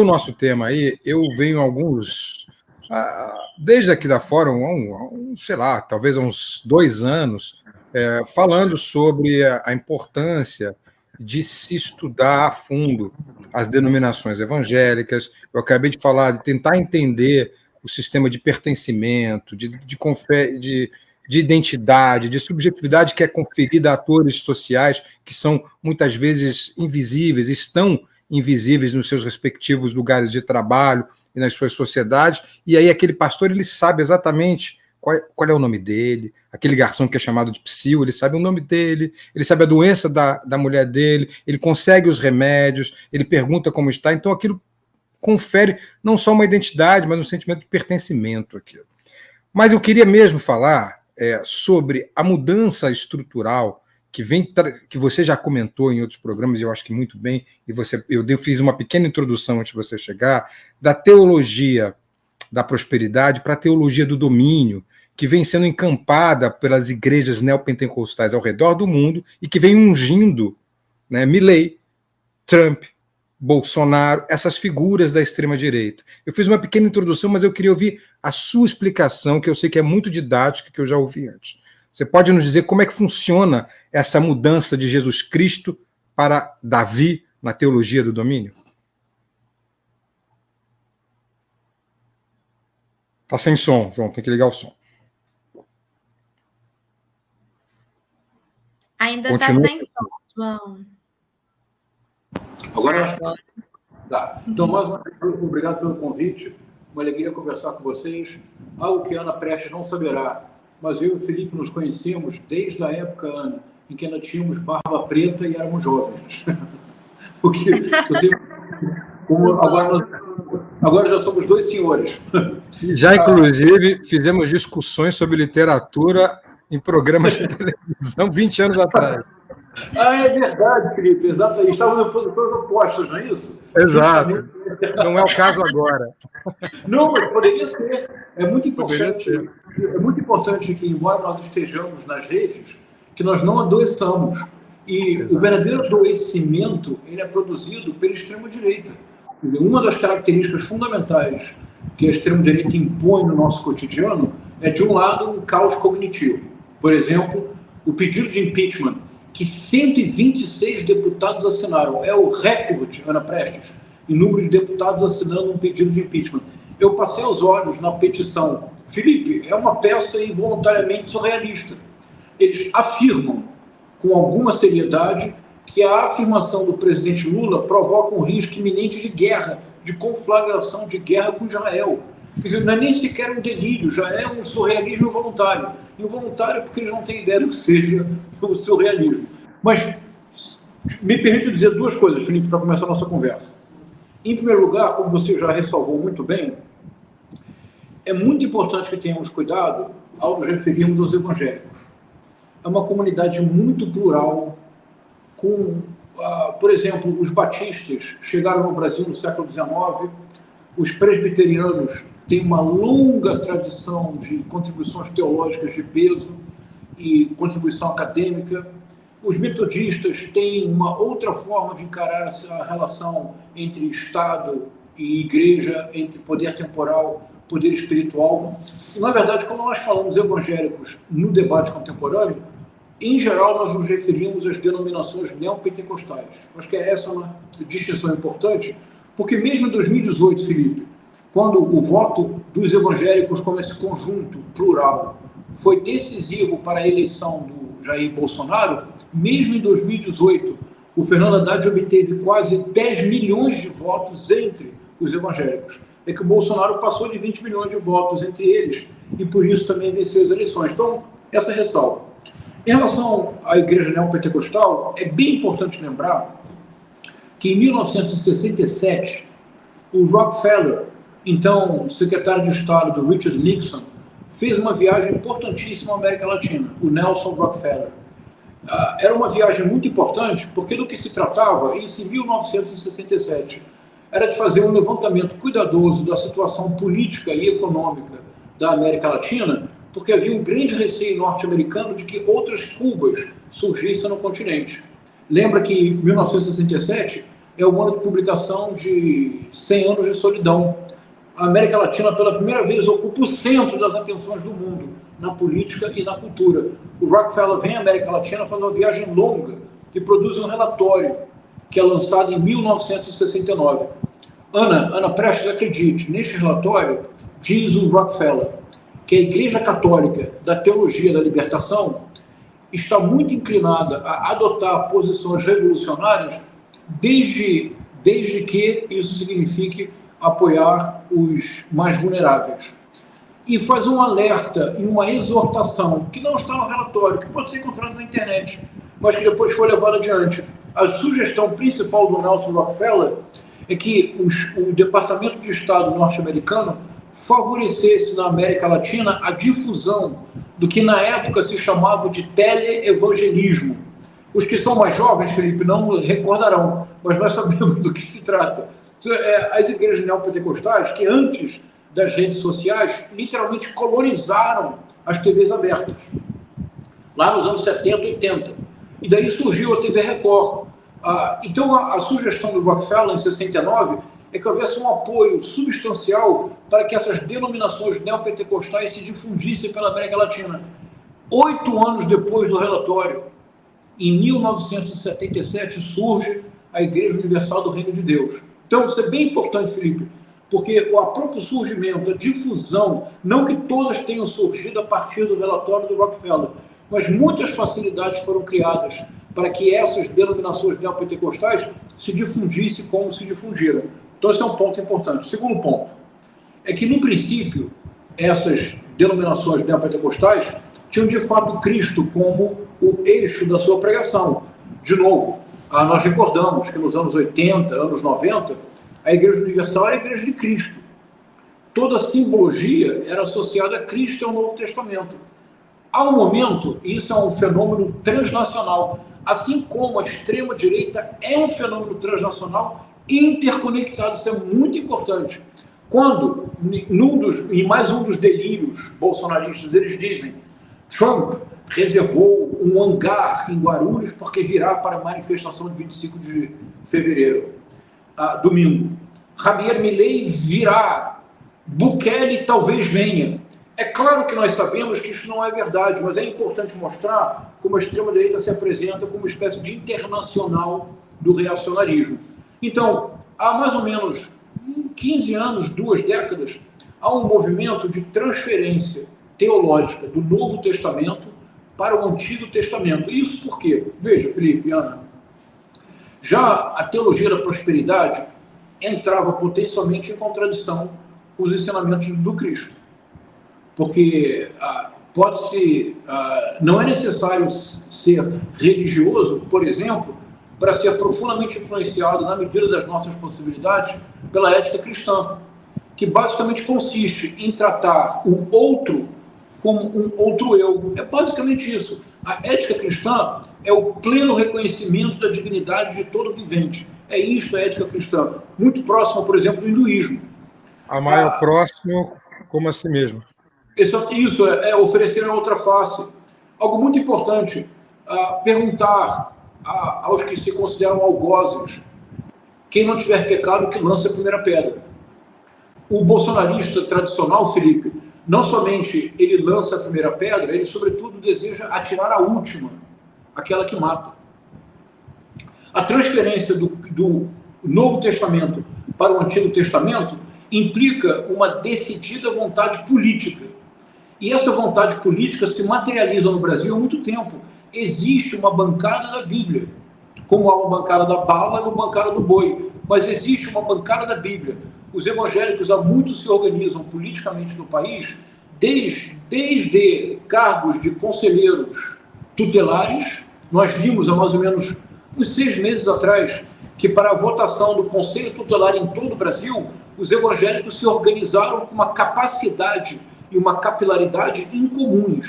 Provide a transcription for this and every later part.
O nosso tema aí, eu venho desde aqui da Fórum, sei lá, talvez há uns 2 anos, falando sobre a importância de se estudar a fundo as denominações evangélicas. Eu acabei de falar, de tentar entender o sistema de pertencimento, de identidade, de subjetividade que é conferida a atores sociais que são muitas vezes invisíveis, estão invisíveis nos seus respectivos lugares de trabalho e nas suas sociedades, e aí aquele pastor ele sabe exatamente qual é o nome dele, aquele garçom que é chamado de psil, ele sabe o nome dele, ele sabe a doença da mulher dele, ele consegue os remédios, ele pergunta como está, então aquilo confere não só uma identidade, mas um sentimento de pertencimento aquilo. Mas eu queria mesmo falar sobre a mudança estrutural que você já comentou em outros programas, eu acho que muito bem, e eu fiz uma pequena introdução antes de você chegar, da teologia da prosperidade para a teologia do domínio, que vem sendo encampada pelas igrejas neopentecostais ao redor do mundo e que vem ungindo, né, Milley, Trump, Bolsonaro, essas figuras da extrema-direita. Eu fiz uma pequena introdução, mas eu queria ouvir a sua explicação, que eu sei que é muito didática, que eu já ouvi antes. Você pode nos dizer como é que funciona essa mudança de Jesus Cristo para Davi na teologia do domínio? Está sem som, João, tem que ligar o som. Ainda está sem som, João. Agora. Tá. Então, mais uma vez, obrigado pelo convite. Uma alegria conversar com vocês. Algo que a Ana Prestes não saberá, mas eu e o Felipe nos conhecemos desde a época, Ana, em que ainda tínhamos barba preta e éramos jovens. Porque agora já somos 2 senhores. Já, inclusive, fizemos discussões sobre literatura em programas de televisão 20 anos atrás. É verdade, Felipe, exato. Estávamos em posições opostas, não é isso? Exato. Não é o caso agora. Não, mas poderia ser. É muito importante que, embora nós estejamos nas redes, que nós não adoeçamos. E exato. O verdadeiro adoecimento ele é produzido pela extrema-direita. Uma das características fundamentais que a extrema-direita impõe no nosso cotidiano é, de um lado, um caos cognitivo. Por exemplo, o pedido de impeachment, que 126 deputados assinaram. É o recorde, Ana Prestes, em número de deputados assinando um pedido de impeachment. Eu passei os olhos na petição. Felipe, é uma peça involuntariamente surrealista. Eles afirmam, com alguma seriedade, que a afirmação do presidente Lula provoca um risco iminente de guerra, de conflagração de guerra com Israel. Quer dizer, não é nem sequer um delírio, já é um surrealismo involuntário. Involuntário porque eles não têm ideia do que seja o surrealismo. Mas me permite dizer 2 coisas, Felipe, para começar a nossa conversa. Em primeiro lugar, como você já ressalvou muito bem, é muito importante que tenhamos cuidado ao nos referirmos aos evangélicos. É uma comunidade muito plural, com, por exemplo, os batistas chegaram no Brasil no século XIX, os presbiterianos têm uma longa tradição de contribuições teológicas de peso e contribuição acadêmica. Os metodistas têm uma outra forma de encarar essa relação entre Estado e Igreja, entre poder temporal e poder espiritual. E, na verdade, quando nós falamos evangélicos no debate contemporâneo, em geral, nós nos referimos às denominações neopentecostais. Acho que essa é uma distinção importante, porque mesmo em 2018, Felipe, quando o voto dos evangélicos como esse conjunto plural foi decisivo para a eleição do Jair Bolsonaro, mesmo em 2018, o Fernando Haddad obteve quase 10 milhões de votos entre os evangélicos. É que o Bolsonaro passou de 20 milhões de votos entre eles e, por isso, também venceu as eleições. Então, essa ressalva. Em relação à igreja neopentecostal, é bem importante lembrar que, em 1967, o Rockefeller, então secretário de Estado do Richard Nixon, fez uma viagem importantíssima à América Latina, o Nelson Rockefeller. Era uma viagem muito importante, porque do que se tratava, isso em 1967, era de fazer um levantamento cuidadoso da situação política e econômica da América Latina, porque havia um grande receio norte-americano de que outras Cubas surgissem no continente. Lembra que, em 1967, é o ano de publicação de 100 anos de solidão. A América Latina, pela primeira vez, ocupa o centro das atenções do mundo, na política e na cultura. O Rockefeller vem à América Latina, faz uma viagem longa e produz um relatório que é lançado em 1969. Ana Prestes, acredite, neste relatório, diz o Rockefeller que a Igreja Católica da Teologia da Libertação está muito inclinada a adotar posições revolucionárias desde que isso signifique apoiar os mais vulneráveis. E faz um alerta e uma exortação, que não está no relatório, que pode ser encontrado na internet, mas que depois foi levado adiante. A sugestão principal do Nelson Rockefeller é que o Departamento de Estado norte-americano favorecesse na América Latina a difusão do que na época se chamava de teleevangelismo. Os que são mais jovens, Felipe, não recordarão, mas nós sabemos do que se trata. As igrejas neopentecostais, que antes das redes sociais, literalmente colonizaram as TVs abertas, lá nos anos 70, 80. E daí surgiu a TV Record. Então, a sugestão do Rockefeller, em 69, é que houvesse um apoio substancial para que essas denominações neopentecostais se difundissem pela América Latina. 8 anos depois do relatório, em 1977, surge a Igreja Universal do Reino de Deus. Então, isso é bem importante, Felipe, porque o próprio surgimento, a difusão, não que todas tenham surgido a partir do relatório do Rockefeller, mas muitas facilidades foram criadas para que essas denominações neopentecostais se difundissem como se difundiram. Então, esse é um ponto importante. O segundo ponto é que, no princípio, essas denominações neopentecostais tinham, de fato, Cristo como o eixo da sua pregação. De novo, nós recordamos que nos anos 80, anos 90, a Igreja Universal era a Igreja de Cristo. Toda a simbologia era associada a Cristo e ao Novo Testamento. Há um momento, e isso é um fenômeno transnacional, assim como a extrema-direita é um fenômeno transnacional interconectado, isso é muito importante. Quando, em mais um dos delírios bolsonaristas, eles dizem Trump reservou um hangar em Guarulhos porque virá para a manifestação de 25 de fevereiro, domingo. Javier Milei virá, Bukele talvez venha. É claro que nós sabemos que isso não é verdade, mas é importante mostrar como a extrema-direita se apresenta como uma espécie de internacional do reacionarismo. Então, há mais ou menos 15 anos, 2 décadas, há um movimento de transferência teológica do Novo Testamento para o Antigo Testamento. Isso por quê? Veja, Felipe e Ana, já a teologia da prosperidade entrava potencialmente em contradição com os ensinamentos do Cristo. Porque não é necessário ser religioso, por exemplo, para ser profundamente influenciado, na medida das nossas possibilidades, pela ética cristã, que basicamente consiste em tratar o outro como um outro eu. É basicamente isso. A ética cristã é o pleno reconhecimento da dignidade de todo vivente. É isso a ética cristã. Muito próxima, por exemplo, do hinduísmo. Amar ao próximo como a si mesmo. Isso é oferecer a outra face. Algo muito importante, perguntar aos que se consideram algozes, quem não tiver pecado, que lance a primeira pedra. O bolsonarista tradicional, Felipe, não somente ele lança a primeira pedra, ele, sobretudo, deseja atirar a última, aquela que mata. A transferência do Novo Testamento para o Antigo Testamento implica uma decidida vontade política. E essa vontade política se materializa no Brasil há muito tempo. Existe uma bancada da Bíblia, como há uma bancada da bala e uma bancada do boi, mas existe uma bancada da Bíblia. Os evangélicos há muito se organizam politicamente no país, desde cargos de conselheiros tutelares. Nós vimos há mais ou menos uns 6 meses atrás que, para a votação do Conselho Tutelar em todo o Brasil, os evangélicos se organizaram com uma capacidade e uma capilaridade incomuns.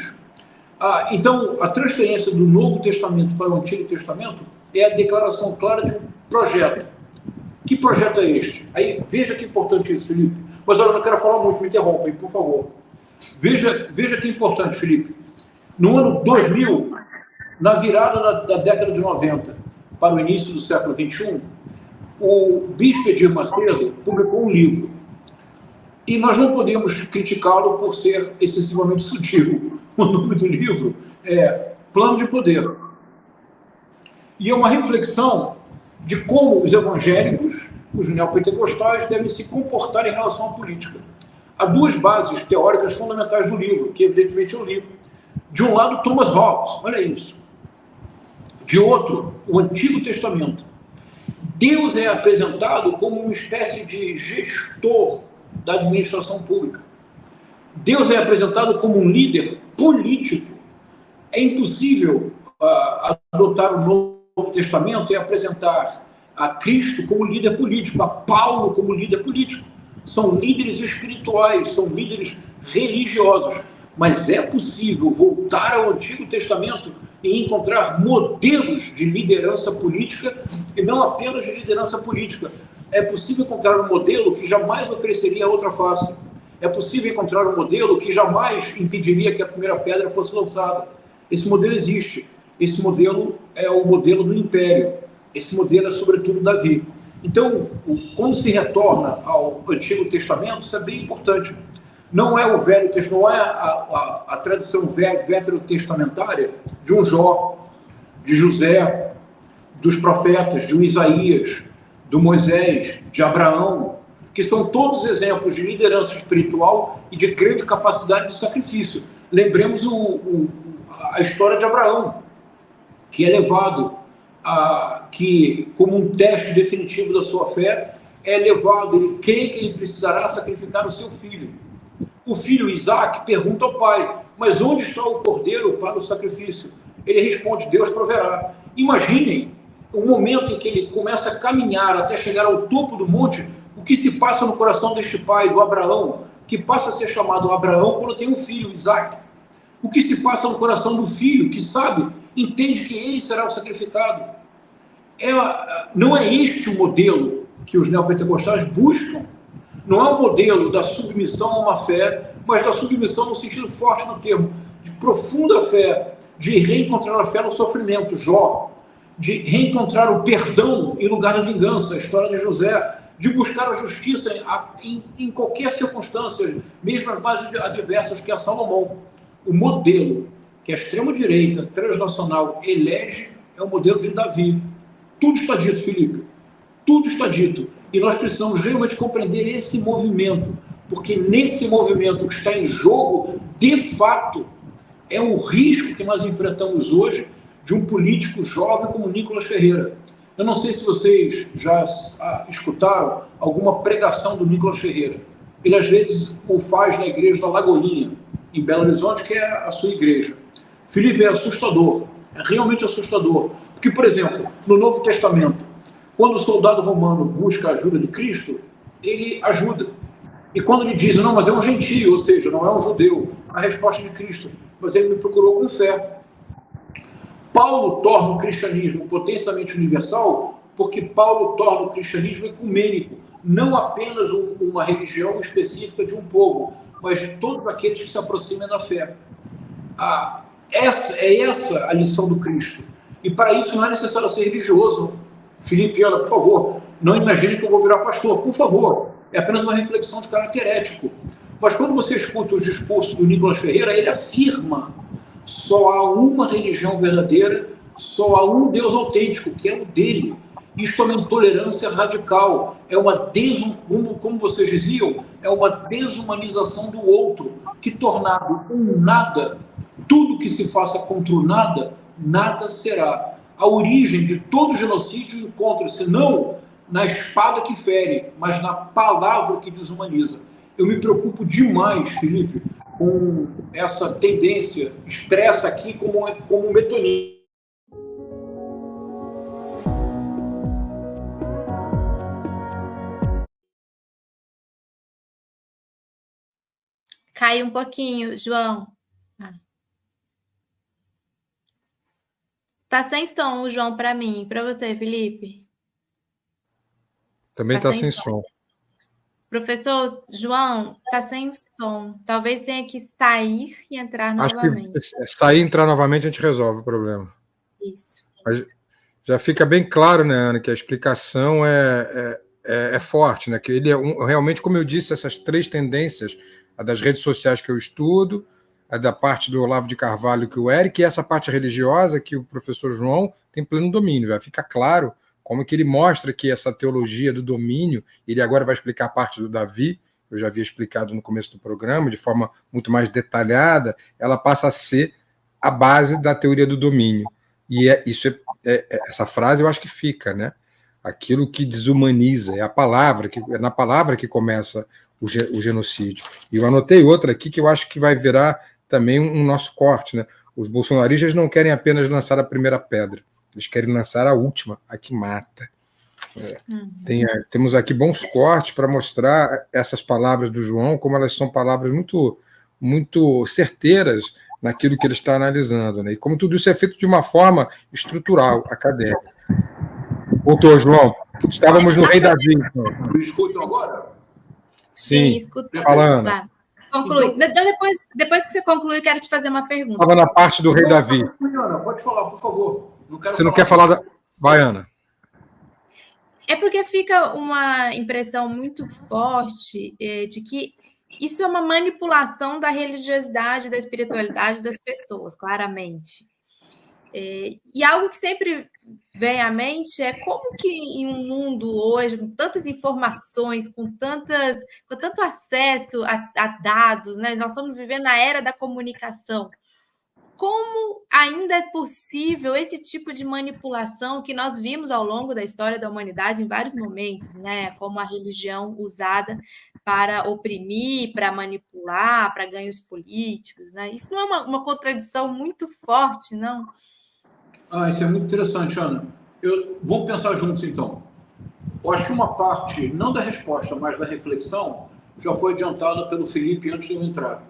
Então, a transferência do Novo Testamento para o Antigo Testamento é a declaração clara de um projeto. Que projeto é este? Aí, veja que importante isso, Felipe. Mas olha, eu não quero falar muito, me interrompa aí, por favor. Veja que importante, Felipe. No ano 2000, na virada da década de 90 para o início do século XXI, o bispo Edir Macedo publicou um livro. E nós não podemos criticá-lo por ser excessivamente sutil. O nome do livro é Plano de Poder. E é uma reflexão de como os evangélicos, os neopentecostais, devem se comportar em relação à política. Há duas bases teóricas fundamentais do livro, que evidentemente eu li. De um lado, Thomas Hobbes, olha isso. De outro, o Antigo Testamento. Deus é apresentado como uma espécie de gestor da administração pública. Deus é apresentado como um líder político. É impossível adotar o Novo Testamento e apresentar a Cristo como líder político, a Paulo como líder político. São líderes espirituais, são líderes religiosos. Mas é possível voltar ao Antigo Testamento e encontrar modelos de liderança política, e não apenas de liderança política. É possível encontrar um modelo que jamais ofereceria a outra face. É possível encontrar um modelo que jamais impediria que a primeira pedra fosse lançada. Esse modelo existe. Esse modelo é o modelo do Império. Esse modelo é, sobretudo, Davi. Então, quando se retorna ao Antigo Testamento, isso é bem importante. Não é o Velho Testamento, não é a tradição veterotestamentária de um Jó, de José, dos profetas, de um Isaías, do Moisés, de Abraão, que são todos exemplos de liderança espiritual e de grande capacidade de sacrifício. Lembremos a história de Abraão, que é levado que, como um teste definitivo da sua fé, é levado, ele crê que ele precisará sacrificar o seu filho. O filho Isaac pergunta ao pai, mas onde está o cordeiro para o sacrifício? Ele responde, Deus proverá. Imaginem o momento em que ele começa a caminhar até chegar ao topo do monte, o que se passa no coração deste pai, do Abraão, que passa a ser chamado Abraão quando tem um filho, Isaac. O que se passa no coração do filho, que sabe, entende que ele será o sacrificado. Não é este o modelo que os neopentecostais buscam. Não é o modelo da submissão a uma fé, mas da submissão no sentido forte do termo, de profunda fé, de reencontrar a fé no sofrimento, Jó, de reencontrar o perdão em lugar da vingança, a história de José, de buscar a justiça em qualquer circunstância, mesmo as mais adversas, que é Salomão. O modelo que a extrema-direita transnacional elege é o modelo de Davi. Tudo está dito, Felipe. Tudo está dito. E nós precisamos realmente compreender esse movimento, porque nesse movimento que está em jogo, de fato, é o risco que nós enfrentamos hoje de um político jovem como Nicolas Ferreira. Eu não sei se vocês já escutaram alguma pregação do Nicolas Ferreira. Ele, às vezes, o faz na igreja da Lagoinha, em Belo Horizonte, que é a sua igreja. Felipe, é assustador. É realmente assustador. Porque, por exemplo, no Novo Testamento, quando o soldado romano busca a ajuda de Cristo, ele ajuda. E quando ele diz, não, mas é um gentio, ou seja, não é um judeu, a resposta de Cristo, mas ele me procurou com fé. Paulo torna o cristianismo potencialmente universal porque Paulo torna o cristianismo ecumênico, não apenas uma religião específica de um povo, mas de todos aqueles que se aproximam da fé. Essa a lição do Cristo. E para isso não é necessário ser religioso. Felipe, Ana, por favor, não imagine que eu vou virar pastor, por favor. É apenas uma reflexão de caráter ético. Mas quando você escuta os discursos do Nicolas Ferreira, ele afirma: só há uma religião verdadeira, só há um Deus autêntico, que é o dele. Isto é uma intolerância radical, é uma como vocês diziam, é uma desumanização do outro, que tornado um nada, tudo que se faça contra o nada, nada será. A origem de todo genocídio encontra-se não na espada que fere, mas na palavra que desumaniza. Eu me preocupo demais, Felipe, com essa tendência expressa aqui como metonímia. Cai um pouquinho, João. Tá sem som, João, para mim. Para você, Felipe? Também está sem som. Professor João, está sem som. Talvez tenha que sair e entrar novamente. Acho que sair e entrar novamente a gente resolve o problema. Isso. Já fica bem claro, né, Ana, que a explicação é forte, né? Que ele realmente, como eu disse, essas três tendências, a das redes sociais que eu estudo, a da parte do Olavo de Carvalho que o Eric, e essa parte religiosa que o professor João tem pleno domínio. Já fica claro como que ele mostra que essa teologia do domínio, ele agora vai explicar a parte do Davi, eu já havia explicado no começo do programa, de forma muito mais detalhada, ela passa a ser a base da teoria do domínio. E essa frase eu acho que fica, né? Aquilo que desumaniza, é na palavra que começa o genocídio. E eu anotei outra aqui que eu acho que vai virar também um nosso corte, né? Os bolsonaristas não querem apenas lançar a primeira pedra, eles querem lançar a última, a que mata. Temos aqui bons cortes para mostrar essas palavras do João, como elas são palavras muito, muito certeiras naquilo que ele está analisando, né? E como tudo isso é feito de uma forma estrutural, acadêmica. Voltou, João. Estávamos no Rei Davi. Então. Me escutam agora? Sim, escuto. Falando. Conclui. Então, depois que você concluir, eu quero te fazer uma pergunta. Estava na parte do Rei Davi. Ana, pode falar, por favor. Você não quer falar da... Vai, Ana. É porque fica uma impressão muito forte de que isso é uma manipulação da religiosidade, da espiritualidade das pessoas, claramente. E algo que sempre vem à mente é como que em um mundo hoje, com tantas informações, com tanto acesso a dados, né? Nós estamos vivendo na era da comunicação. Como ainda é possível esse tipo de manipulação que nós vimos ao longo da história da humanidade em vários momentos, né? Como a religião usada para oprimir, para manipular, para ganhos políticos, né? Isso não é uma contradição muito forte, não? Isso é muito interessante, Ana. Vamos pensar juntos, então. Eu acho que uma parte, não da resposta, mas da reflexão, já foi adiantada pelo Felipe antes de eu entrar.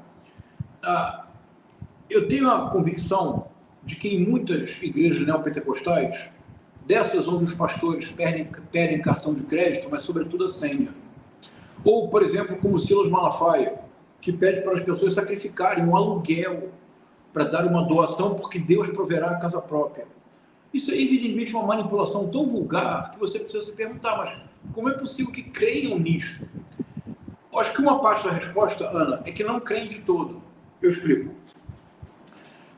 Eu tenho a convicção de que em muitas igrejas neopentecostais, dessas onde os pastores pedem cartão de crédito, mas sobretudo a senha. Ou, por exemplo, como Silas Malafaia, que pede para as pessoas sacrificarem um aluguel para dar uma doação porque Deus proverá a casa própria. Isso é evidentemente uma manipulação tão vulgar que você precisa se perguntar, mas como é possível que creiam nisso? Eu acho que uma parte da resposta, Ana, é que não creem de todo. Eu explico.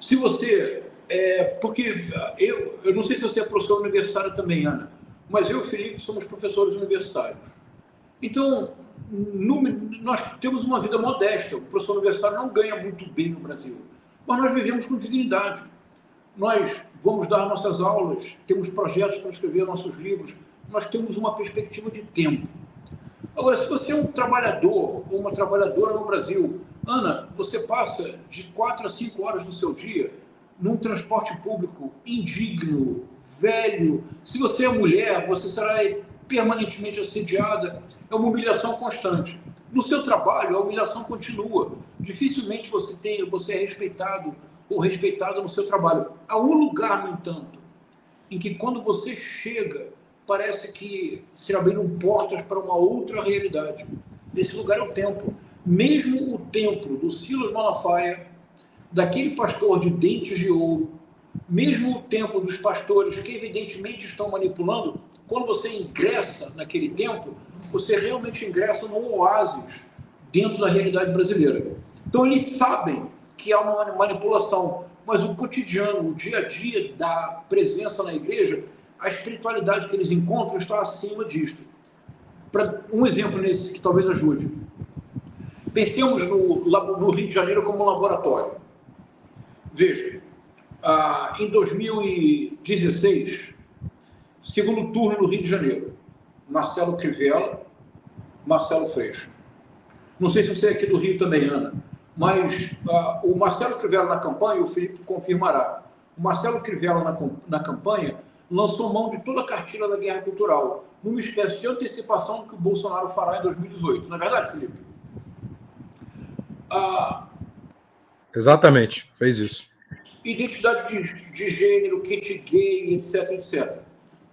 Se você... porque eu não sei se você é professor universitário também, Ana, mas eu e o Felipe somos professores universitários. Então, nós temos uma vida modesta. O professor universitário não ganha muito bem no Brasil, mas nós vivemos com dignidade. Nós vamos dar nossas aulas, temos projetos para escrever nossos livros, nós temos uma perspectiva de tempo. Agora, se você é um trabalhador ou uma trabalhadora no Brasil, Ana, você passa de 4 a 5 horas do seu dia num transporte público indigno, velho. Se você é mulher, você será permanentemente assediada. É uma humilhação constante. No seu trabalho, a humilhação continua. Dificilmente você é respeitado ou respeitada no seu trabalho. Há um lugar, no entanto, em que quando você chega, parece que se abriram portas para uma outra realidade. Esse lugar é o templo. Mesmo o templo do Silas Malafaia, daquele pastor de dentes de ouro, mesmo o templo dos pastores que evidentemente estão manipulando, quando você ingressa naquele templo, você realmente ingressa num oásis dentro da realidade brasileira. Então eles sabem que há uma manipulação, mas o cotidiano, o dia a dia da presença na igreja, a espiritualidade que eles encontram está acima disto. Um exemplo nesse que talvez ajude. Pensemos no Rio de Janeiro como um laboratório. Veja, em 2016, segundo turno no Rio de Janeiro, Marcelo Crivella, Marcelo Freixo. Não sei se você é aqui do Rio também, Ana, mas o Marcelo Crivella na campanha, o Felipe confirmará, o Marcelo Crivella na campanha lançou mão de toda a cartilha da guerra cultural, numa espécie de antecipação do que o Bolsonaro fará em 2018. Não é verdade, Felipe? Exatamente, fez isso. Identidade de gênero, kit gay, etc, etc.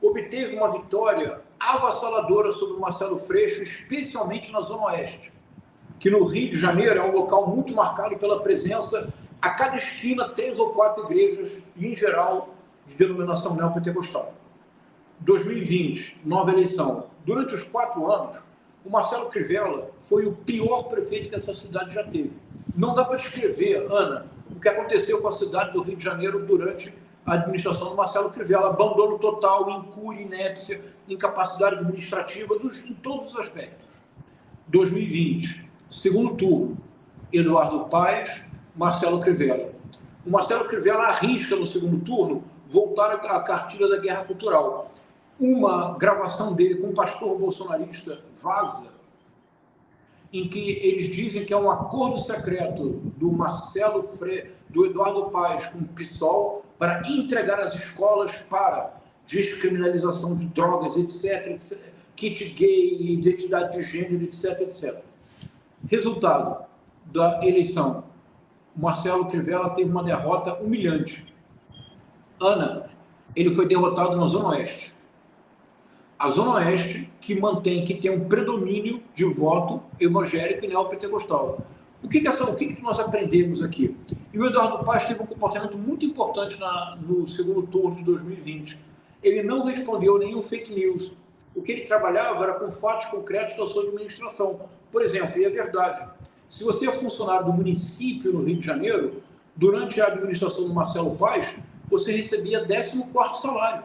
Obteve uma vitória avassaladora sobre o Marcelo Freixo, especialmente na Zona Oeste, que no Rio de Janeiro é um local muito marcado pela presença, a cada esquina, 3 ou 4 igrejas, e em geral, de denominação neopentecostal. 2020, nova eleição. Durante os 4 anos, o Marcelo Crivella foi o pior prefeito que essa cidade já teve. Não dá para descrever, Ana, o que aconteceu com a cidade do Rio de Janeiro durante a administração do Marcelo Crivella. Abandono total, incúria, inépcia, incapacidade administrativa, em todos os aspectos. 2020, segundo turno, Eduardo Paes, Marcelo Crivella. O Marcelo Crivella arrisca no segundo turno voltar à cartilha da guerra cultural. Uma gravação dele com um pastor bolsonarista vaza, em que eles dizem que é um acordo secreto do Eduardo Paes com o PSOL para entregar as escolas para descriminalização de drogas, etc, kit gay, identidade de gênero, etc. Resultado da eleição, Marcelo Crivella teve uma derrota humilhante. Ana, ele foi derrotado na Zona Oeste. A Zona Oeste que tem um predomínio de voto evangélico e neopentecostal. O que nós aprendemos aqui? E o Eduardo Paes teve um comportamento muito importante no segundo turno de 2020. Ele não respondeu a nenhum fake news. O que ele trabalhava era com fatos concretos da sua administração. Por exemplo, e é verdade, se você é funcionário do município no Rio de Janeiro, durante a administração do Marcelo Paes, você recebia 14º salário.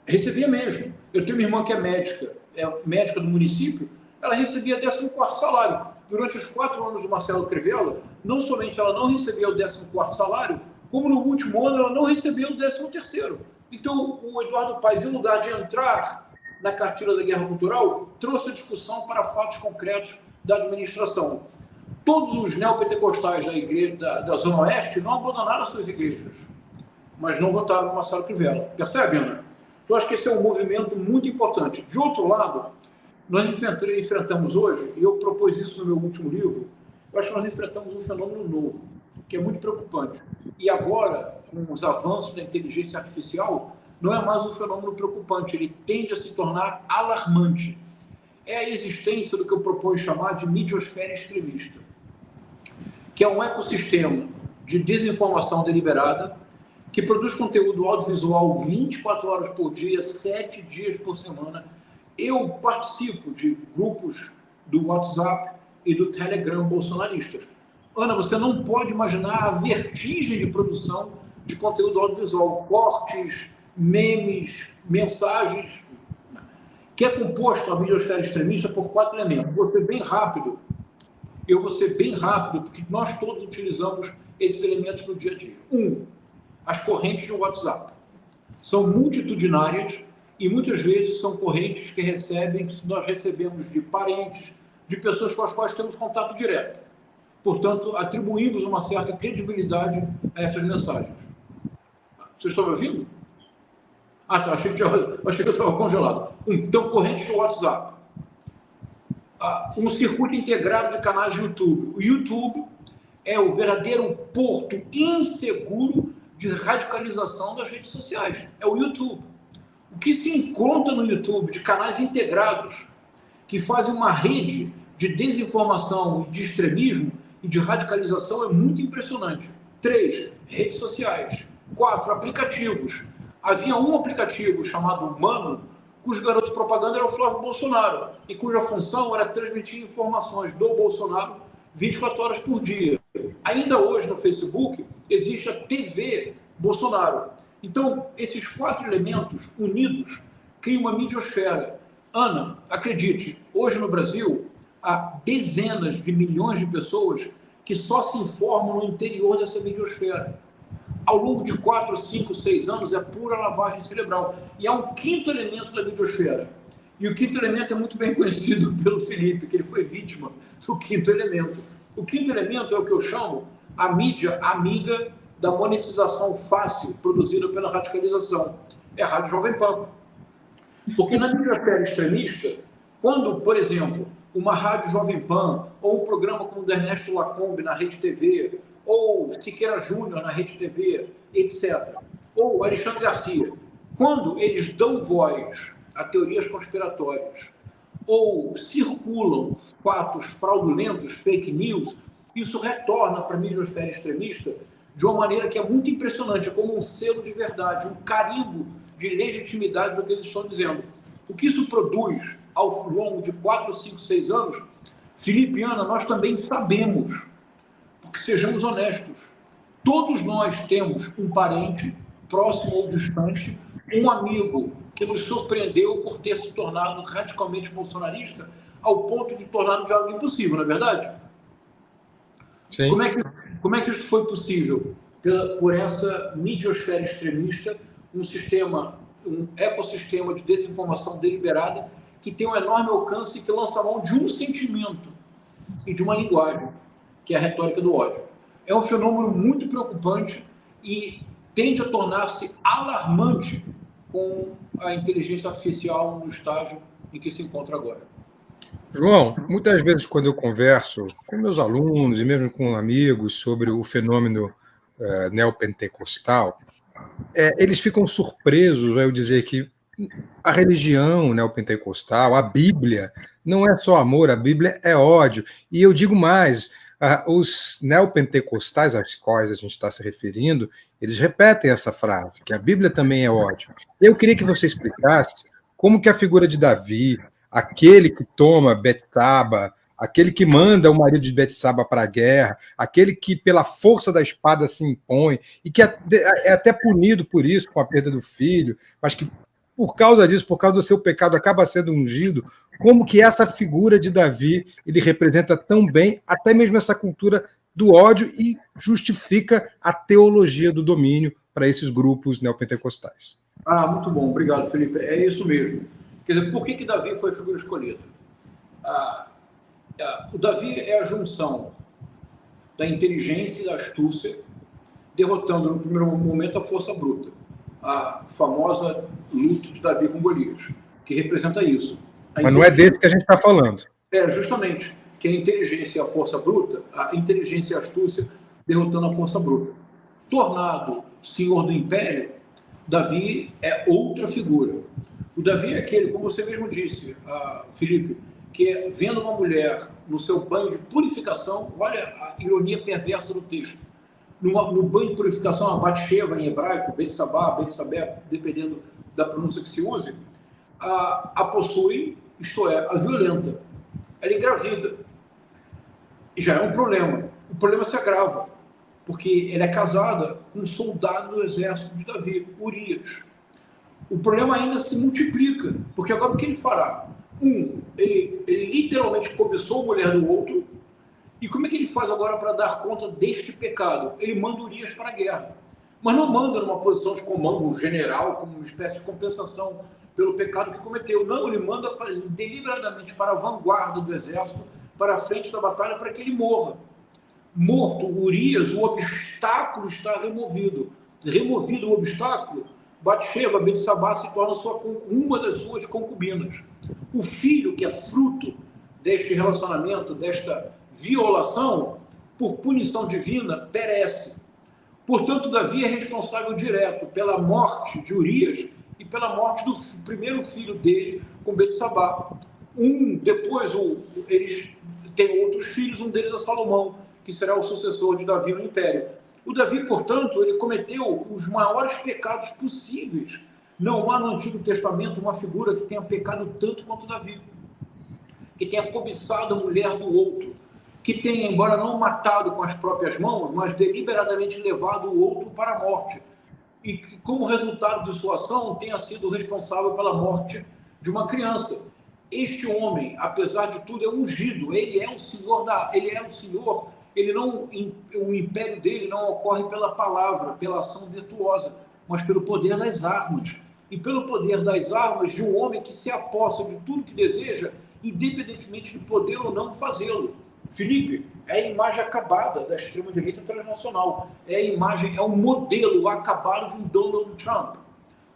Recebia mesmo. Eu tenho uma irmã que é médica do município, ela recebia 14º salário. Durante os 4 anos do Marcelo Crivella, não somente ela não recebeu o 14º salário, como no último ano ela não recebeu o 13º. Então, o Eduardo Paes, em lugar de entrar na cartilha da guerra cultural, trouxe a discussão para fatos concretos da administração. Todos os neopentecostais da Zona Oeste não abandonaram suas igrejas, mas não votaram no Marcelo Crivella. Percebe, Ana? Eu acho que esse é um movimento muito importante. De outro lado, nós enfrentamos hoje, e eu propus isso no meu último livro, eu acho que nós enfrentamos um fenômeno novo, que é muito preocupante. E agora, com os avanços da inteligência artificial, não é mais um fenômeno preocupante, ele tende a se tornar alarmante. É a existência do que eu proponho chamar de midiosfera extremista, que é um ecossistema de desinformação deliberada, que produz conteúdo audiovisual 24 horas por dia, 7 dias por semana. Eu participo de grupos do WhatsApp e do Telegram bolsonaristas. Ana, você não pode imaginar a vertigem de produção de conteúdo audiovisual, cortes, memes, mensagens, que é composto a midiosfera extremista por 4 elementos. Vou ser bem rápido. Eu vou ser bem rápido, porque nós todos utilizamos esses elementos no dia a dia. 1. As correntes de WhatsApp. São multitudinárias e muitas vezes são correntes que nós recebemos de parentes, de pessoas com as quais temos contato direto. Portanto, atribuímos uma certa credibilidade a essas mensagens. Vocês estão me ouvindo? Tá, achei que eu estava congelado. Então, correntes de WhatsApp. Um circuito integrado de canais de YouTube. O YouTube é o verdadeiro porto inseguro de radicalização das redes sociais. É o YouTube. O que se encontra no YouTube de canais integrados que fazem uma rede de desinformação e de extremismo e de radicalização é muito impressionante. 3, redes sociais. 4, aplicativos. Havia um aplicativo chamado Mano, cujo garoto propaganda era o Flávio Bolsonaro e cuja função era transmitir informações do Bolsonaro 24 horas por dia. Ainda hoje no Facebook existe a TV Bolsonaro. Então, esses 4 elementos unidos criam uma midiosfera. Ana, acredite, hoje no Brasil há dezenas de milhões de pessoas que só se informam no interior dessa midiosfera. Ao longo de 4, 5, 6 anos é pura lavagem cerebral. E há um 5º elemento da midiosfera. E o 5º elemento é muito bem conhecido pelo Felipe, que ele foi vítima do 5º elemento. O 5º elemento é o que eu chamo a mídia amiga da monetização fácil produzida pela radicalização. É a Rádio Jovem Pan. Porque na midiosfera extremista, quando, por exemplo, uma Rádio Jovem Pan ou um programa como o do Ernesto Lacombe na Rede TV, ou Siqueira Júnior na Rede TV, etc., ou Alexandre Garcia, quando eles dão voz a teorias conspiratórias ou circulam fatos fraudulentos, fake news, isso retorna para a midiosfera extremista de uma maneira que é muito impressionante, é como um selo de verdade, um carimbo de legitimidade do que eles estão dizendo. O que isso produz ao longo de 4, 5, 6 anos, Felipe e Ana, nós também sabemos, porque sejamos honestos, todos nós temos um parente, próximo ou distante, um amigo que nos surpreendeu por ter se tornado radicalmente bolsonarista ao ponto de tornar-nos algo impossível, não é verdade? Sim. Como é que isso foi possível? Por essa midiosfera extremista, um ecossistema de desinformação deliberada que tem um enorme alcance e que lança mão de um sentimento e de uma linguagem, que é a retórica do ódio. É um fenômeno muito preocupante e tende a tornar-se alarmante com a inteligência artificial no estágio em que se encontra agora. João, muitas vezes quando eu converso com meus alunos e mesmo com amigos sobre o fenômeno neopentecostal, eles ficam surpresos ao eu dizer que a religião neopentecostal, a Bíblia, não é só amor, a Bíblia é ódio. E eu digo mais, os neopentecostais aos quais a gente está se referindo, eles repetem essa frase, que a Bíblia também é ódio. Eu queria que você explicasse como que a figura de Davi, aquele que toma Betsaba, aquele que manda o marido de Betsaba para a guerra, aquele que pela força da espada se impõe e que é até punido por isso, com a perda do filho, mas que por causa disso, por causa do seu pecado, acaba sendo ungido. Como que essa figura de Davi ele representa tão bem até mesmo essa cultura do ódio e justifica a teologia do domínio para esses grupos neopentecostais? Muito bom, obrigado, Felipe. É isso mesmo. Quer dizer, por que Davi foi a figura escolhida? O Davi é a junção da inteligência e da astúcia, derrotando no primeiro momento a força bruta. A famosa luta de Davi com Golias, que representa isso. Mas não é desse que a gente está falando. Justamente, que a inteligência e a força bruta, a inteligência e a astúcia derrotando a força bruta. Tornado senhor do império, Davi é outra figura. O Davi é aquele, como você mesmo disse, Felipe, que vendo uma mulher no seu banho de purificação, olha a ironia perversa do texto, no banho de purificação, a Batsheva em hebraico, Betsabá, Betsabé, dependendo da pronúncia que se use, a possui, isto é, a violenta. Ela engravida. E já é um problema. O problema se agrava, porque ela é casada com um soldado do exército de Davi, Urias. O problema ainda se multiplica, porque agora o que ele fará? Ele literalmente cobiçou a mulher do outro, e como é que ele faz agora para dar conta deste pecado? Ele manda Urias para a guerra, mas não manda numa posição de comando general, como uma espécie de compensação pelo pecado que cometeu. Não, ele manda deliberadamente para a vanguarda do exército, para a frente da batalha, para que ele morra. Morto Urias, o obstáculo está removido. Removido o obstáculo, Batsheva, Betsabá, se torna uma das suas concubinas. O filho, que é fruto deste relacionamento, desta violação, por punição divina, perece. Portanto, Davi é responsável direto pela morte de Urias e pela morte do primeiro filho dele com Betsabá. Depois, eles têm outros filhos, um deles é Salomão, que será o sucessor de Davi no Império. O Davi, portanto, ele cometeu os maiores pecados possíveis. Não há no Antigo Testamento uma figura que tenha pecado tanto quanto Davi, que tenha cobiçado a mulher do outro, que tenha, embora não matado com as próprias mãos, mas deliberadamente levado o outro para a morte. E que, como resultado de sua ação, tenha sido responsável pela morte de uma criança. Este homem, apesar de tudo, é ungido. Ele é o Senhor, o império dele não ocorre pela palavra, pela ação virtuosa, mas pelo poder das armas. E pelo poder das armas de um homem que se apossa de tudo que deseja, independentemente de poder ou não fazê-lo. Felipe, é a imagem acabada da extrema-direita transnacional. É um modelo acabado de um Donald Trump.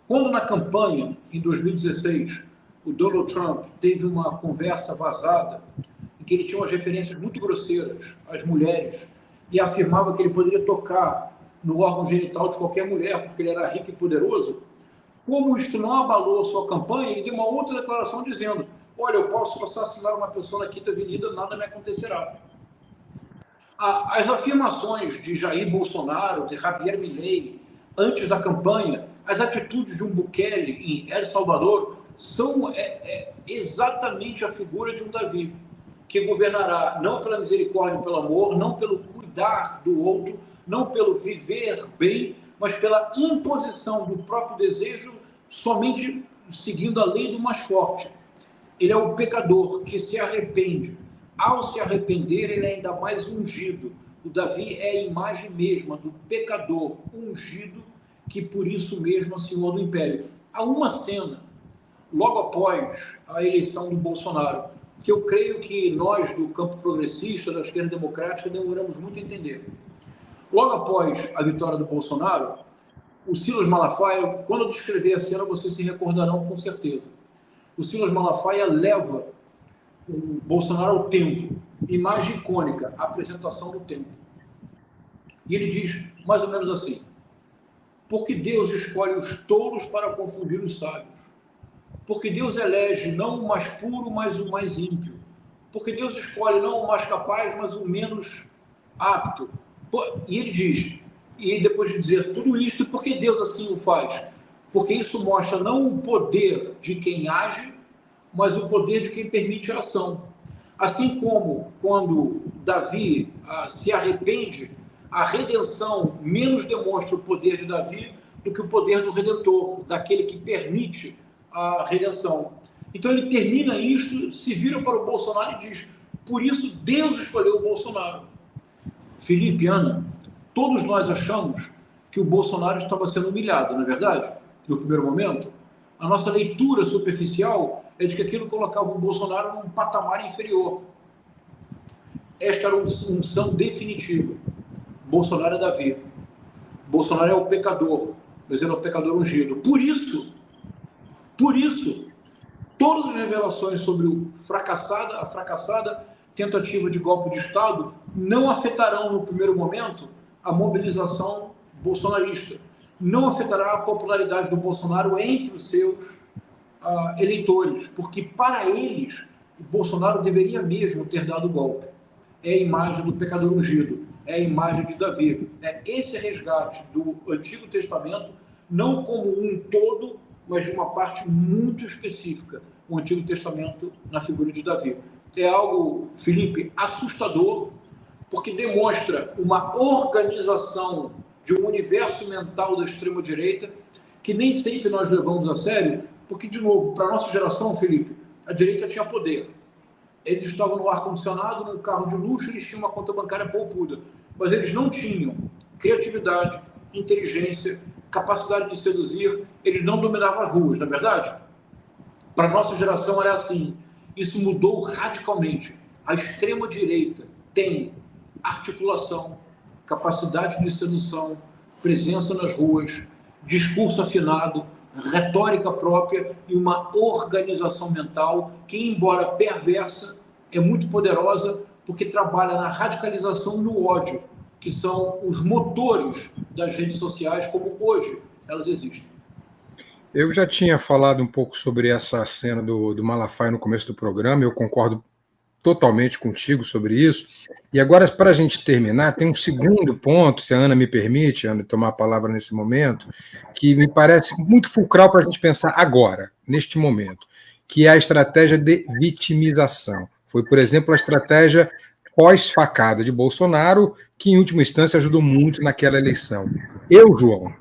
Quando na campanha, em 2016, o Donald Trump teve uma conversa vazada, em que ele tinha umas referências muito grosseiras às mulheres, e afirmava que ele poderia tocar no órgão genital de qualquer mulher, porque ele era rico e poderoso, como isto não abalou a sua campanha, ele deu uma outra declaração dizendo: olha, eu posso assassinar uma pessoa na Quinta Avenida, nada me acontecerá. As afirmações de Jair Bolsonaro, de Javier Milei, antes da campanha, As atitudes de um Bukele em El Salvador são exatamente a figura de um Davi, que governará não pela misericórdia e pelo amor, não pelo cuidar do outro, não pelo viver bem, mas pela imposição do próprio desejo, somente seguindo a lei do mais forte. Ele é o pecador que se arrepende. Ao se arrepender, ele é ainda mais ungido. O Davi é a imagem mesma do pecador ungido, que por isso mesmo é senhor do império. Há uma cena, logo após a eleição do Bolsonaro, que eu creio que nós, do campo progressista, da esquerda democrática, demoramos muito a entender. Logo após a vitória do Bolsonaro, o Silas Malafaia, quando eu descrever a cena, vocês se recordarão com certeza. O Silas Malafaia leva o Bolsonaro ao templo, imagem icônica, a apresentação do templo. E ele diz mais ou menos assim: porque Deus escolhe os tolos para confundir os sábios. Porque Deus elege não o mais puro, mas o mais ímpio. Porque Deus escolhe não o mais capaz, mas o menos apto. E ele diz, e depois de dizer tudo isto, por que Deus assim o faz? Porque isso mostra não o poder de quem age, mas o poder de quem permite a ação. Assim como quando Davi se arrepende, a redenção menos demonstra o poder de Davi do que o poder do Redentor, daquele que permite a redenção. Então ele termina isto, se vira para o Bolsonaro e diz: por isso Deus escolheu o Bolsonaro. Felipe, Ana, todos nós achamos que o Bolsonaro estava sendo humilhado, não é verdade? No primeiro momento, a nossa leitura superficial é de que aquilo colocava o Bolsonaro num patamar inferior. Esta era uma unção definitiva. Bolsonaro é Davi. Bolsonaro é o pecador, mas ele é o pecador ungido. Por isso, todas as revelações sobre a fracassada tentativa de golpe de Estado não afetarão, no primeiro momento, a mobilização bolsonarista. Não afetará a popularidade do Bolsonaro entre os seus eleitores, porque, para eles, o Bolsonaro deveria mesmo ter dado o golpe. É a imagem do pecador ungido, é a imagem de Davi. É esse resgate do Antigo Testamento, não como um todo, mas de uma parte muito específica, o Antigo Testamento na figura de Davi. É algo, Felipe, assustador, porque demonstra uma organização de um universo mental da extrema-direita que nem sempre nós levamos a sério, porque, de novo, para a nossa geração, Felipe, a direita tinha poder. Eles estavam no ar-condicionado, num carro de luxo, eles tinham uma conta bancária poupuda, mas eles não tinham criatividade, inteligência, capacidade de seduzir, eles não dominavam as ruas, não é verdade? Para a nossa geração era assim. Isso mudou radicalmente. A extrema-direita tem articulação, capacidade de sedução, presença nas ruas, discurso afinado, retórica própria e uma organização mental que, embora perversa, é muito poderosa porque trabalha na radicalização do ódio, que são os motores das redes sociais como hoje elas existem. Eu já tinha falado um pouco sobre essa cena do Malafaia no começo do programa, eu concordo totalmente contigo sobre isso. E agora, para a gente terminar, tem um segundo ponto, se a Ana me permite, Ana, tomar a palavra nesse momento, que me parece muito fulcral para a gente pensar agora, neste momento, que é a estratégia de vitimização. Foi, por exemplo, a estratégia pós-facada de Bolsonaro, que, em última instância, ajudou muito naquela eleição. João,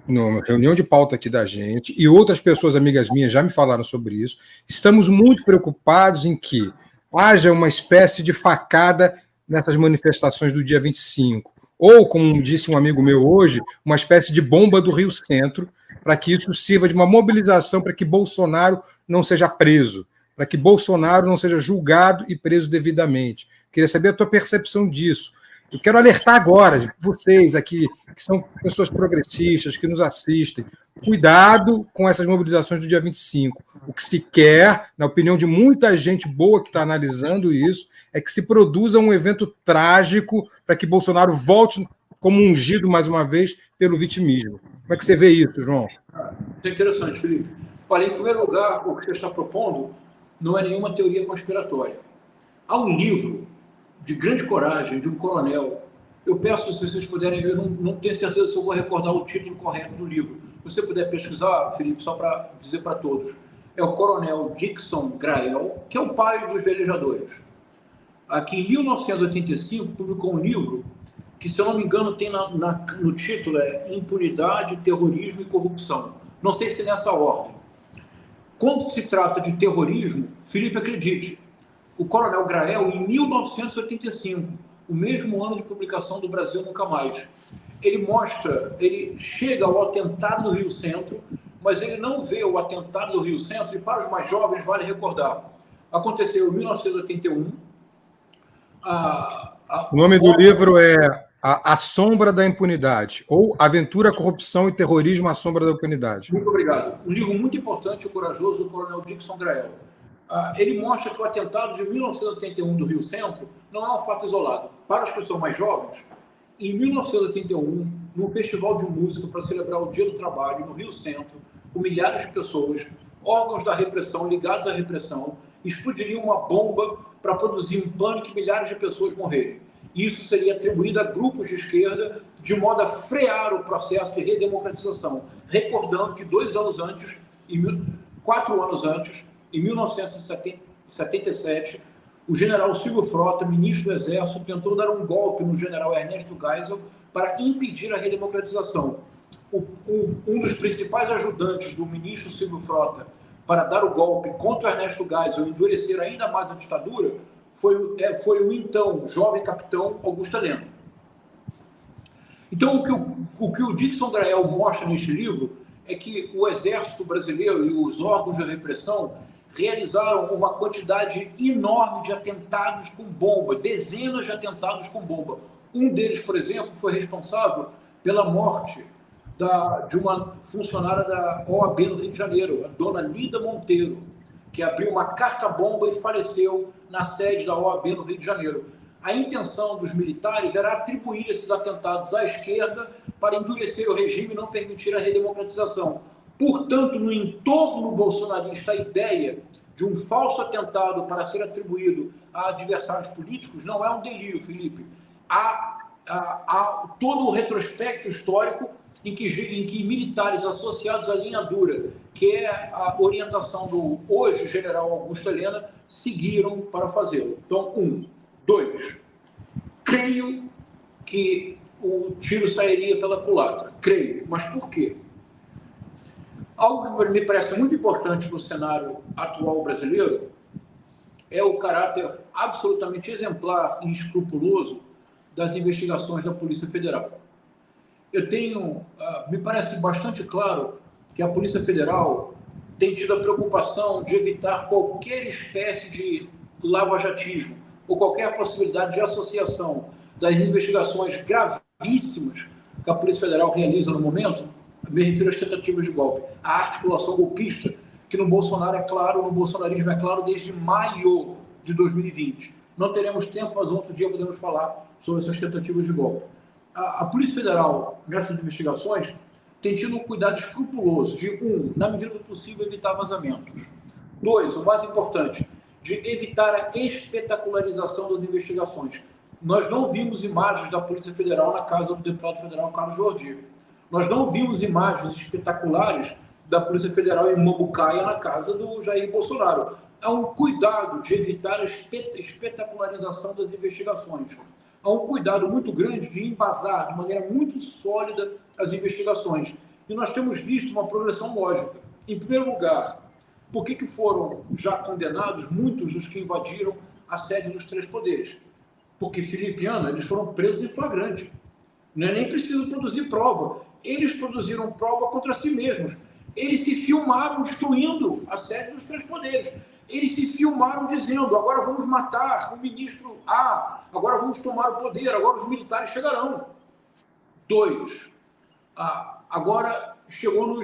na reunião de pauta aqui da gente, e outras pessoas amigas minhas já me falaram sobre isso, estamos muito preocupados em que haja uma espécie de facada nessas manifestações do dia 25, ou, como disse um amigo meu hoje, uma espécie de bomba do Rio Centro, para que isso sirva de uma mobilização para que Bolsonaro não seja preso, para que Bolsonaro não seja julgado e preso devidamente. Queria saber a tua percepção disso. Eu quero alertar agora, vocês aqui, que são pessoas progressistas, que nos assistem, cuidado com essas mobilizações do dia 25. O que se quer, na opinião de muita gente boa que está analisando isso, é que se produza um evento trágico para que Bolsonaro volte como ungido, mais uma vez, pelo vitimismo. Como é que você vê isso, João? Isso é interessante, Felipe. Olha, em primeiro lugar, o que você está propondo não é nenhuma teoria conspiratória. Há um livro de grande coragem, de um coronel, Eu peço, se vocês puderem, eu não tenho certeza se eu vou recordar o título correto do livro. Se você puder pesquisar, Felipe, só para dizer para todos. É o coronel Dixon Grael, que é o pai dos velejadores. Aqui, em 1985, publicou um livro que, se eu não me engano, tem no título Impunidade, Terrorismo e Corrupção. Não sei se nessa ordem. Quando se trata de terrorismo, Felipe, acredite, o coronel Grael, em 1985, o mesmo ano de publicação do Brasil Nunca Mais, ele chega ao atentado do Rio Centro, mas ele não vê o atentado do Rio Centro, e para os mais jovens vale recordar, aconteceu em 1981. O nome do livro é A Sombra da Impunidade, ou Aventura, Corrupção e Terrorismo, A Sombra da Impunidade. Muito obrigado. Um livro muito importante e corajoso do coronel Dixon Grael. Ele mostra que o atentado de 1981 do Rio Centro não é um fato isolado. Para os que são mais jovens, em 1981, num festival de música para celebrar o Dia do Trabalho no Rio Centro, com milhares de pessoas, órgãos da repressão ligados à repressão, explodiriam uma bomba para produzir um pânico e milhares de pessoas morrerem. Isso seria atribuído a grupos de esquerda de modo a frear o processo de redemocratização. Recordando que 4 anos antes, em 1977, o general Silvio Frota, ministro do Exército, tentou dar um golpe no general Ernesto Geisel para impedir a redemocratização. Um dos principais ajudantes do ministro Silvio Frota para dar o golpe contra Ernesto Geisel e endurecer ainda mais a ditadura foi o então jovem capitão Augusto Heleno. Então, o que o Dixon Grael mostra neste livro é que o Exército Brasileiro e os órgãos de repressão realizaram uma quantidade enorme de atentados com bomba, dezenas de atentados com bomba. Um deles, por exemplo, foi responsável pela morte de uma funcionária da OAB no Rio de Janeiro, a dona Lida Monteiro, que abriu uma carta-bomba e faleceu na sede da OAB no Rio de Janeiro. A intenção dos militares era atribuir esses atentados à esquerda para endurecer o regime e não permitir a redemocratização. Portanto, no entorno bolsonarista, a ideia de um falso atentado para ser atribuído a adversários políticos não é um delírio, Felipe. Há todo o retrospecto histórico em que militares associados à linha dura, que é a orientação do hoje general Augusto Heleno, seguiram para fazê-lo. Então, 2, creio que o tiro sairia pela culatra. Creio. Mas por quê? Algo que me parece muito importante no cenário atual brasileiro é o caráter absolutamente exemplar e escrupuloso das investigações da Polícia Federal. Me parece bastante claro que a Polícia Federal tem tido a preocupação de evitar qualquer espécie de lavajatismo ou qualquer possibilidade de associação das investigações gravíssimas que a Polícia Federal realiza no momento. Me refiro às tentativas de golpe, a articulação golpista, que no Bolsonaro é claro, no bolsonarismo é claro desde maio de 2020. Não teremos tempo, mas outro dia podemos falar sobre essas tentativas de golpe. A Polícia Federal, nessas investigações, tem tido um cuidado escrupuloso de, na medida do possível, evitar vazamentos. 2, o mais importante, de evitar a espetacularização das investigações. Nós não vimos imagens da Polícia Federal na casa do deputado federal Carlos Jordi. Nós não vimos imagens espetaculares da Polícia Federal em Mambucaia na casa do Jair Bolsonaro. Há um cuidado de evitar a espetacularização das investigações. Há um cuidado muito grande de embasar de maneira muito sólida as investigações. E nós temos visto uma progressão lógica. Em primeiro lugar, por que foram já condenados muitos dos que invadiram a sede dos 3 poderes? Porque, Felipe e Ana, eles foram presos em flagrante. Não é nem preciso produzir prova. Eles produziram prova contra si mesmos. Eles se filmaram destruindo a sede dos 3 poderes. Eles se filmaram dizendo, agora vamos matar o ministro A, agora vamos tomar o poder, agora os militares chegarão. 2, agora chegou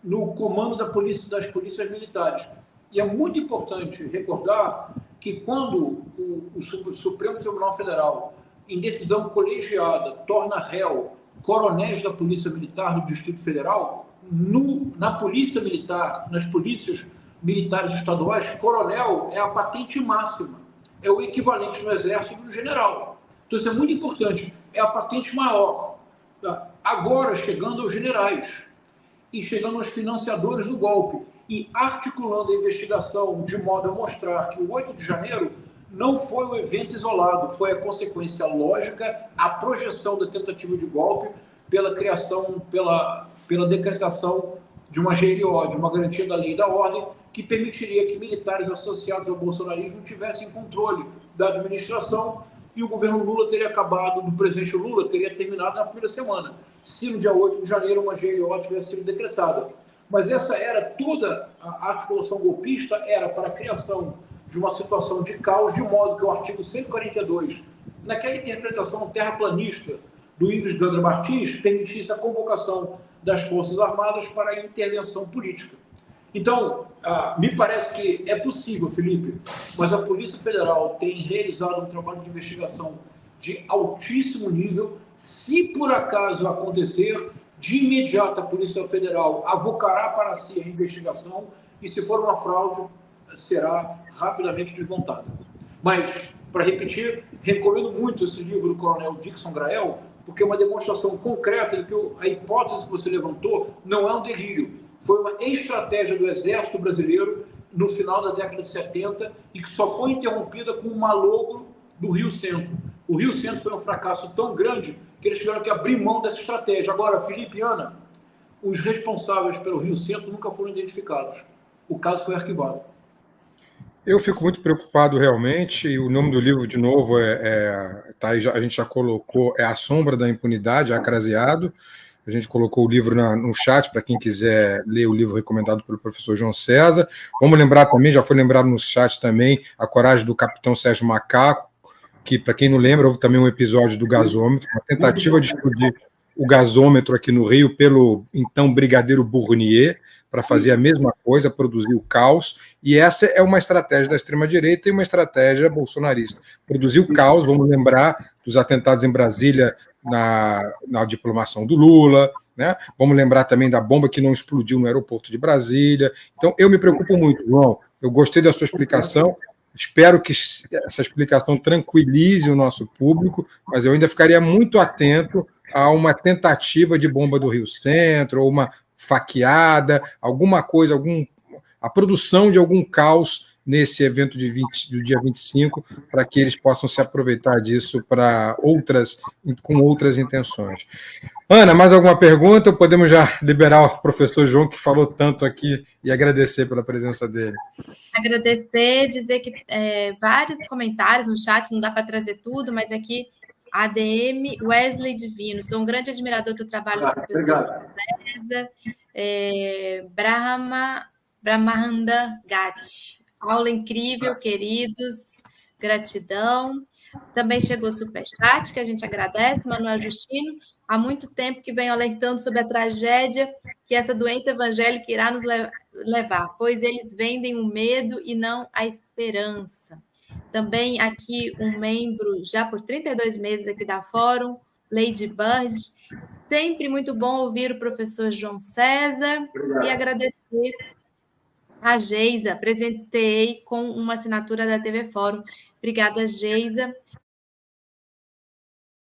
no comando das polícias militares. E é muito importante recordar que quando o Supremo Tribunal Federal, em decisão colegiada, torna réu coronéis da Polícia Militar do Distrito Federal, na Polícia Militar, nas polícias militares estaduais, coronel é a patente máxima, é o equivalente no Exército do general. Então, isso é muito importante. É a patente maior. Tá? Agora, chegando aos generais e chegando aos financiadores do golpe e articulando a investigação de modo a mostrar que o 8 de janeiro não foi um evento isolado, foi a consequência lógica, a projeção da tentativa de golpe pela criação, pela decretação de uma GLO, de uma garantia da lei e da ordem, que permitiria que militares associados ao bolsonarismo tivessem controle da administração, e o governo Lula teria acabado, do presidente Lula, teria terminado na primeira semana, se no dia 8 de janeiro uma GLO tivesse sido decretada. Mas essa era toda a articulação golpista, era para a criação de uma situação de caos, de modo que o artigo 142, naquela interpretação terraplanista do Ives Gandra Martins, permitisse a convocação das Forças Armadas para a intervenção política. Então, me parece que é possível, Felipe, mas a Polícia Federal tem realizado um trabalho de investigação de altíssimo nível. Se por acaso acontecer, de imediato a Polícia Federal avocará para si a investigação e, se for uma fraude, será rapidamente desmontada. Mas, para repetir, recomendo muito esse livro do Coronel Dixon Grael, porque é uma demonstração concreta de que a hipótese que você levantou não é um delírio. Foi uma estratégia do Exército Brasileiro no final da década de 70 e que só foi interrompida com o malogro do Rio Centro. O Rio Centro foi um fracasso tão grande que eles tiveram que abrir mão dessa estratégia. Agora, Felipe e Ana, os responsáveis pelo Rio Centro nunca foram identificados. O caso foi arquivado. Eu fico muito preocupado realmente, e o nome do livro, de novo, tá aí, a gente já colocou, é A Sombra da Impunidade, Acraseado. A gente colocou o livro no chat para quem quiser ler o livro recomendado pelo professor João César. Vamos lembrar também, já foi lembrado no chat também, A Coragem do Capitão Sérgio Macaco, que, para quem não lembra, houve também um episódio do gasômetro, uma tentativa de explodir o gasômetro aqui no Rio pelo, então, brigadeiro Bournier, para fazer a mesma coisa, produzir o caos, e essa é uma estratégia da extrema-direita e uma estratégia bolsonarista. Produzir o caos, vamos lembrar dos atentados em Brasília na diplomação do Lula, né? Vamos lembrar também da bomba que não explodiu no aeroporto de Brasília. Então, eu me preocupo muito, João. Eu gostei da sua explicação, espero que essa explicação tranquilize o nosso público, mas eu ainda ficaria muito atento a uma tentativa de bomba do Rio Centro, ou uma faqueada, alguma coisa, a produção de algum caos nesse evento do dia 25, para que eles possam se aproveitar disso com outras intenções. Ana, mais alguma pergunta? Ou podemos já liberar o professor João, que falou tanto aqui, e agradecer pela presença dele? Agradecer, dizer que vários comentários no chat, não dá para trazer tudo, mas aqui ADM Wesley Divino, sou um grande admirador do trabalho do professor César. Brahmanda Gatti, aula incrível, queridos, gratidão. Também chegou o superchat, que a gente agradece, Manuel Justino, há muito tempo que venho alertando sobre a tragédia que essa doença evangélica irá nos levar, pois eles vendem o medo e não a esperança. Também aqui um membro, já por 32 meses aqui da Fórum, Lady Bird. Sempre muito bom ouvir o professor João César. Obrigado. E agradecer a Geisa, apresentei com uma assinatura da TV Fórum. Obrigada, Geisa.